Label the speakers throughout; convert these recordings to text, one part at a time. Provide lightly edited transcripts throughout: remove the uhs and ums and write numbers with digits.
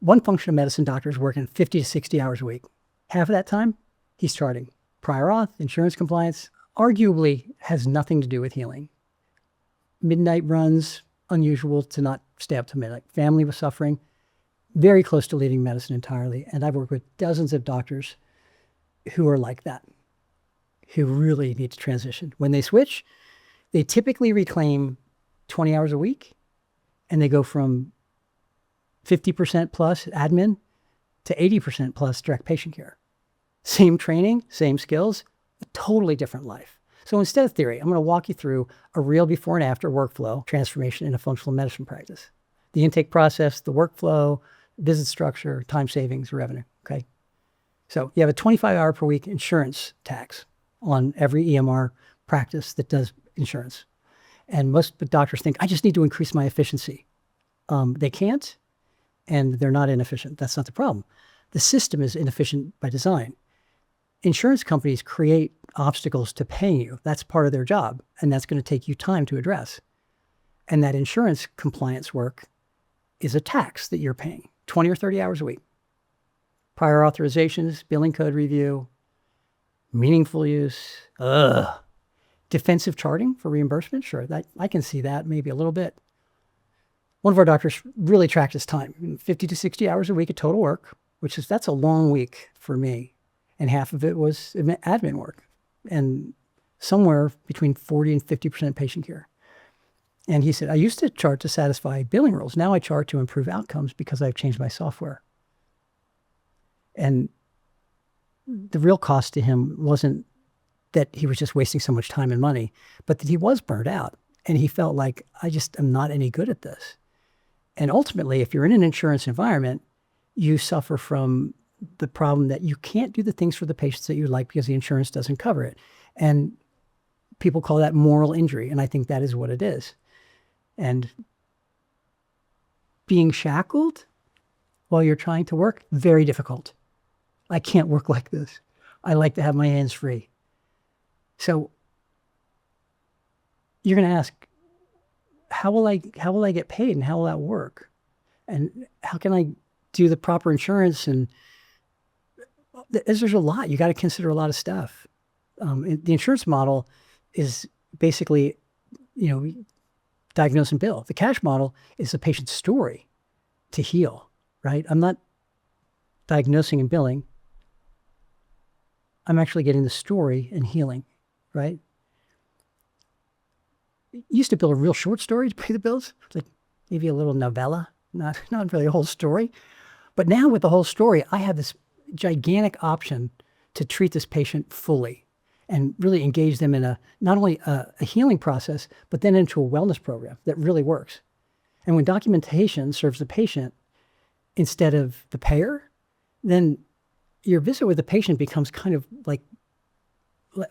Speaker 1: One functional medicine doctor is working 50 to 60 hours a week. Half of that time, he's charting. Prior auth, insurance compliance, arguably has nothing to do with healing. Midnight runs, unusual to not stay up to midnight. Family was suffering, very close to leaving medicine entirely. And I've worked with dozens of doctors who are like that, who really need to transition. When they switch, they typically reclaim 20 hours a week, and they go from 50% plus admin to 80% plus direct patient care. Same training, same skills, a totally different life. So instead of theory, I'm going to walk you through a real before and after workflow transformation in a functional medicine practice. The intake process, the workflow, visit structure, time savings, revenue, okay? So you have a 25-hour per week insurance tax on every EMR practice that does insurance. And most doctors think, I just need to increase my efficiency. They can't, and they're not inefficient. That's not the problem. The system is inefficient by design. Insurance companies create obstacles to paying you. That's part of their job, and that's going to take you time to address. And that insurance compliance work is a tax that you're paying, 20 or 30 hours a week. Prior authorizations, billing code review, meaningful use, defensive charting for reimbursement, sure, that I can see that maybe a little bit. One of our doctors really tracked his time, 50 to 60 hours a week of total work, that's a long week for me. And half of it was admin work, and somewhere between 40 and 50% patient care. And he said, I used to chart to satisfy billing rules. Now I chart to improve outcomes because I've changed my software. And the real cost to him wasn't that he was just wasting so much time and money, but that he was burned out. And he felt like, I just am not any good at this. And ultimately, if you're in an insurance environment, you suffer from the problem that you can't do the things for the patients that you like because the insurance doesn't cover it. And people call that moral injury. And I think that is what it is. And being shackled while you're trying to work, very difficult. I can't work like this. I like to have my hands free. So you're going to ask, how will I get paid, and how will that work? And how can I do the proper insurance? And there's a lot. You got to consider a lot of stuff. The insurance model is basically, diagnose and bill. The cash model is the patient's story to heal, right? I'm not diagnosing and billing. I'm actually getting the story and healing, right? You used to bill a real short story to pay the bills, like maybe a little novella, not really a whole story. But now with the whole story, I have this gigantic option to treat this patient fully and really engage them in not only a healing process, but then into a wellness program that really works. And when documentation serves the patient instead of the payer, then your visit with the patient becomes kind of like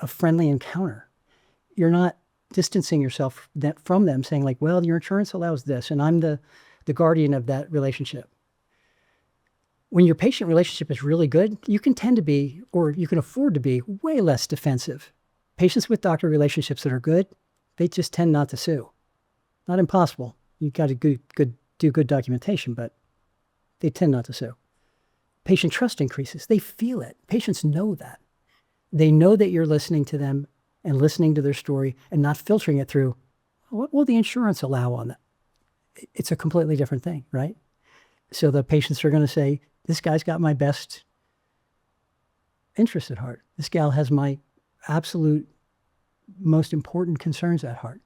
Speaker 1: a friendly encounter. You're not distancing yourself from them, saying like, well, your insurance allows this, and I'm the guardian of that relationship. When your patient relationship is really good, you can tend to be, or you can afford to be, way less defensive. Patients with doctor relationships that are good, they just tend not to sue. Not impossible. You've got to do good documentation, but they tend not to sue. Patient trust increases. They feel it. Patients know that. They know that you're listening to them and listening to their story and not filtering it through, what will the insurance allow on that? It's a completely different thing, right? So the patients are going to say, this guy's got my best interest at heart. This gal has my absolute most important concerns at heart.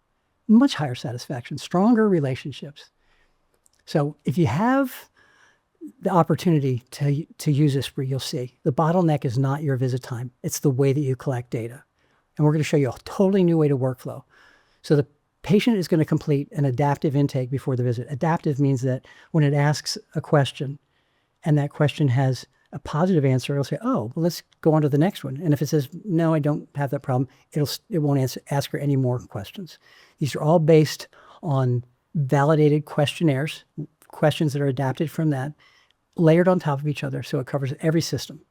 Speaker 1: Much higher satisfaction, stronger relationships. So if you have the opportunity to use Esprē, you'll see the bottleneck is not your visit time. It's the way that you collect data. And we're going to show you a totally new way to workflow. So the patient is going to complete an adaptive intake before the visit. Adaptive means that when it asks a question and that question has a positive answer, it'll say, oh, well, let's go on to the next one. And if it says, no, I don't have that problem, it won't ask her any more questions. These are all based on validated questionnaires, questions that are adapted from that, layered on top of each other, so it covers every system.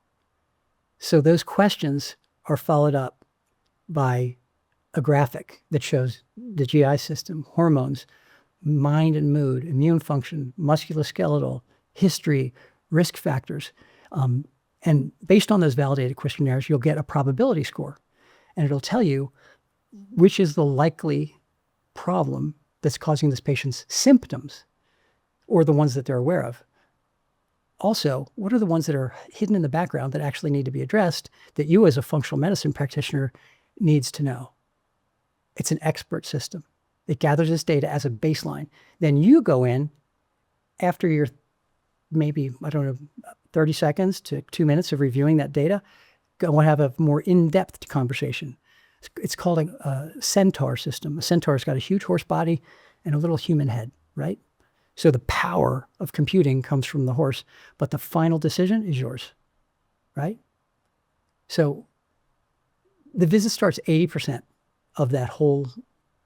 Speaker 1: So those questions are followed up by a graphic that shows the GI system, hormones, mind and mood, immune function, musculoskeletal, history, risk factors. And based on those validated questionnaires, you'll get a probability score. And it'll tell you which is the likely problem that's causing this patient's symptoms or the ones that they're aware of. Also, what are the ones that are hidden in the background that actually need to be addressed that you as a functional medicine practitioner needs to know? It's an expert system. It gathers this data as a baseline. Then you go in after your maybe, 30 seconds to 2 minutes of reviewing that data, go and have a more in-depth conversation. It's called a centaur system. A centaur's got a huge horse body and a little human head, right? So the power of computing comes from the horse, but the final decision is yours, right? So the visit starts 80% of that whole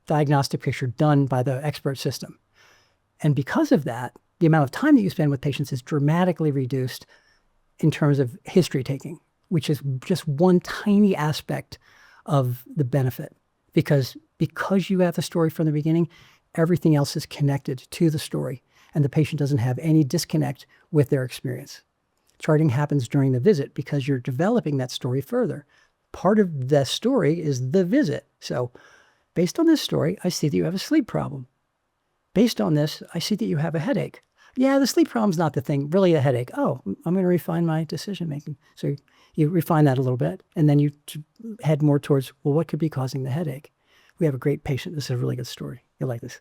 Speaker 1: diagnostic picture done by the expert system. And because of that, the amount of time that you spend with patients is dramatically reduced in terms of history taking, which is just one tiny aspect of the benefit. Because you have the story from the beginning, everything else is connected to the story, and the patient doesn't have any disconnect with their experience. Charting happens during the visit because you're developing that story further. Part of the story is the visit. So based on this story, I see that you have a sleep problem. Based on this, I see that you have a headache. Yeah, the sleep problem's not the thing, really a headache. Oh, I'm going to refine my decision making. So you refine that a little bit, and then you head more towards, well, what could be causing the headache? We have a great patient. This is a really good story. You'll like this.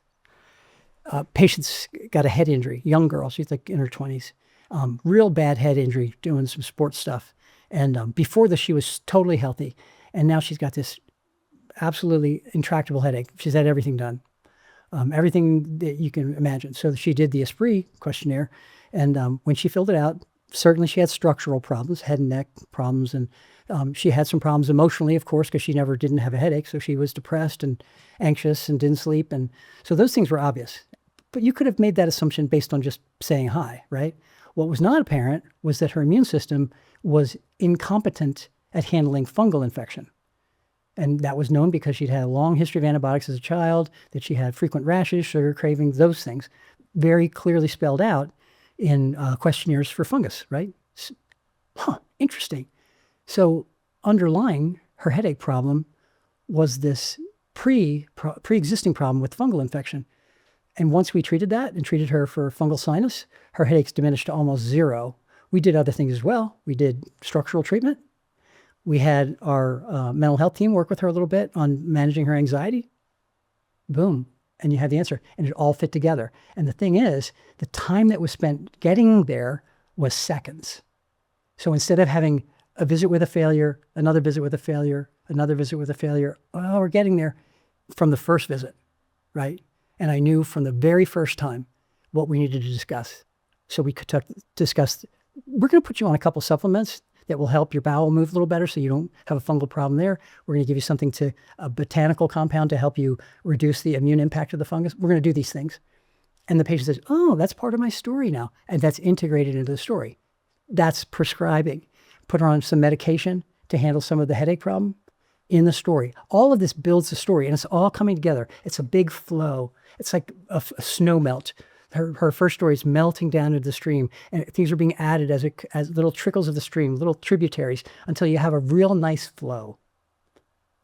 Speaker 1: Patient's got a head injury, young girl. She's like in her 20s. Real bad head injury, doing some sports stuff. And before this, she was totally healthy. And now she's got this absolutely intractable headache. She's had everything done. Everything that you can imagine. So she did the Esprē questionnaire. And when she filled it out, certainly she had structural problems, head and neck problems. And she had some problems emotionally, of course, because she didn't have a headache. So she was depressed and anxious and didn't sleep. And so those things were obvious. But you could have made that assumption based on just saying hi, right? What was not apparent was that her immune system was incompetent at handling fungal infection. And that was known because she'd had a long history of antibiotics as a child, that she had frequent rashes, sugar cravings, those things, very clearly spelled out in questionnaires for fungus, right? Interesting. So underlying her headache problem was this pre-existing problem with fungal infection. And once we treated that and treated her for fungal sinus, her headaches diminished to almost zero. We did other things as well. We did structural treatment. We had our mental health team work with her a little bit on managing her anxiety. Boom. And you have the answer. And it all fit together. And the thing is, the time that was spent getting there was seconds. So instead of having a visit with a failure, another visit with a failure, another visit with a failure, oh, we're getting there from the first visit, right? And I knew from the very first time what we needed to discuss. So we could discuss, we're going to put you on a couple supplements that will help your bowel move a little better so you don't have a fungal problem there. We're going to give you something a botanical compound to help you reduce the immune impact of the fungus. We're going to do these things. And the patient says, oh, that's part of my story now. And that's integrated into the story. That's prescribing. Put her on some medication to handle some of the headache problem in the story. All of this builds the story, and it's all coming together. It's a big flow. It's like a snow melt. Her first story is melting down into the stream, and things are being added as little trickles of the stream, little tributaries, until you have a real nice flow,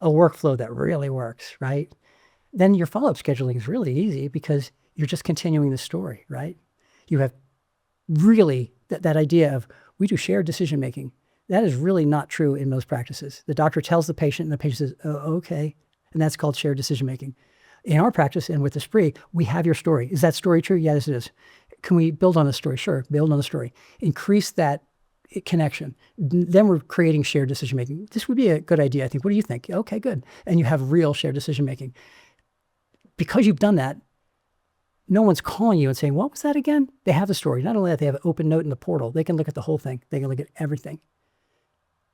Speaker 1: a workflow that really works, right? Then your follow-up scheduling is really easy because you're just continuing the story, right? You have really that idea of we do shared decision-making. That is really not true in most practices. The doctor tells the patient, and the patient says, oh, okay. And that's called shared decision-making. In our practice and with Esprē, we have your story. Is that story true? Yes, it is. Can we build on the story? Sure, build on the story. Increase that connection. Then we're creating shared decision-making. This would be a good idea, I think. What do you think? Okay, good. And you have real shared decision-making. Because you've done that, no one's calling you and saying, what was that again? They have the story. Not only that, they have an open note in the portal. They can look at the whole thing. They can look at everything.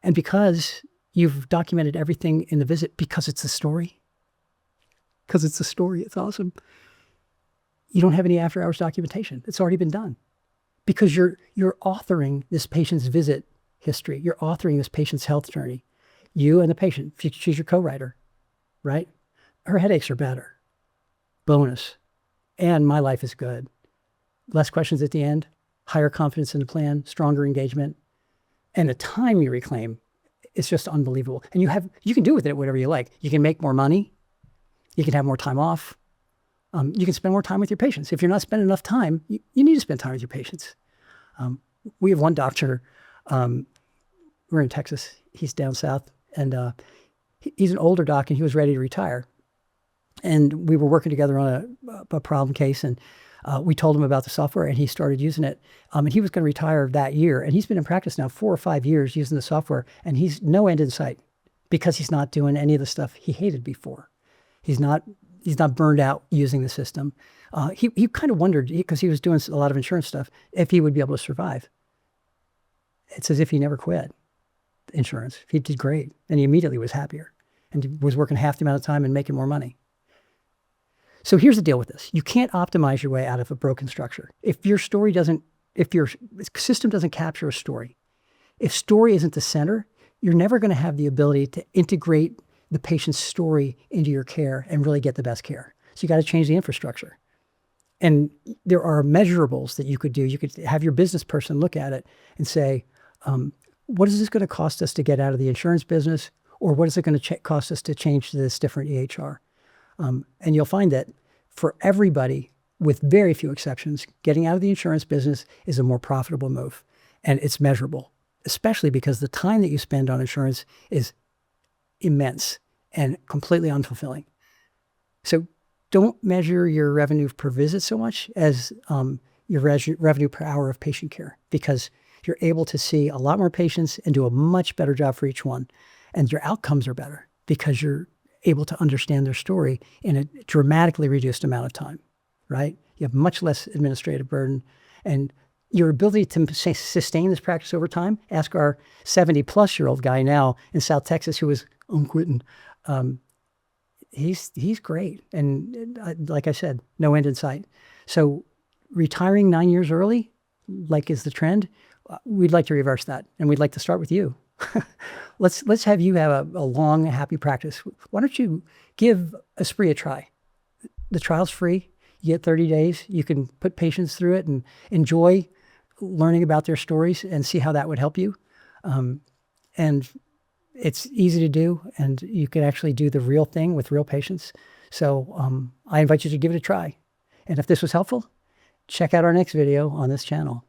Speaker 1: And because you've documented everything in the visit, because it's a story, it's awesome. You don't have any after-hours documentation. It's already been done. Because you're authoring this patient's visit history. You're authoring this patient's health journey. You and the patient, she's your co-writer, right? Her headaches are better. Bonus. And my life is good. Less questions at the end. higher confidence in the plan, stronger engagement, and the time you reclaim is just unbelievable. And you can do with it whatever you like. You can make more money. You can have more time off. You can spend more time with your patients. If you're not spending enough time, you need to spend time with your patients. We have one doctor, we're in Texas, he's down south, and he's an older doc and he was ready to retire. And we were working together on a problem case, and we told him about the software and he started using it. And he was going to retire that year. And he's been in practice now 4 or 5 years using the software, and he's no end in sight because he's not doing any of the stuff he hated before. He's not burned out using the system. He kind of wondered, because he was doing a lot of insurance stuff, if he would be able to survive. It's as if he never quit insurance. He did great. And he immediately was happier and was working half the amount of time and making more money. So here's the deal with this. You can't optimize your way out of a broken structure. If your system doesn't capture a story, if story isn't the center, you're never going to have the ability to integrate the patient's story into your care and really get the best care. So you got to change the infrastructure. And there are measurables that you could do. You could have your business person look at it and say, what is this going to cost us to get out of the insurance business? Or what is it going to cost us to change to this different EHR? And you'll find that for everybody, with very few exceptions, getting out of the insurance business is a more profitable move. And it's measurable, especially because the time that you spend on insurance is immense and completely unfulfilling. So don't measure your revenue per visit so much as your revenue per hour of patient care, because you're able to see a lot more patients and do a much better job for each one. And your outcomes are better because you're able to understand their story in a dramatically reduced amount of time, right? You have much less administrative burden, and your ability to sustain this practice over time. Ask our 70-plus-year-old guy now in South Texas who was quitting. He's great. And like I said, no end in sight. So retiring 9 years early, like is the trend, we'd like to reverse that. And we'd like to start with you. Let's have you have a long, happy practice. Why don't you give Esprē a try? The trial's free. You get 30 days. You can put patients through it and enjoy learning about their stories and see how that would help you. And it's easy to do, and you can actually do the real thing with real patients. So I invite you to give it a try. And if this was helpful, check out our next video on this channel.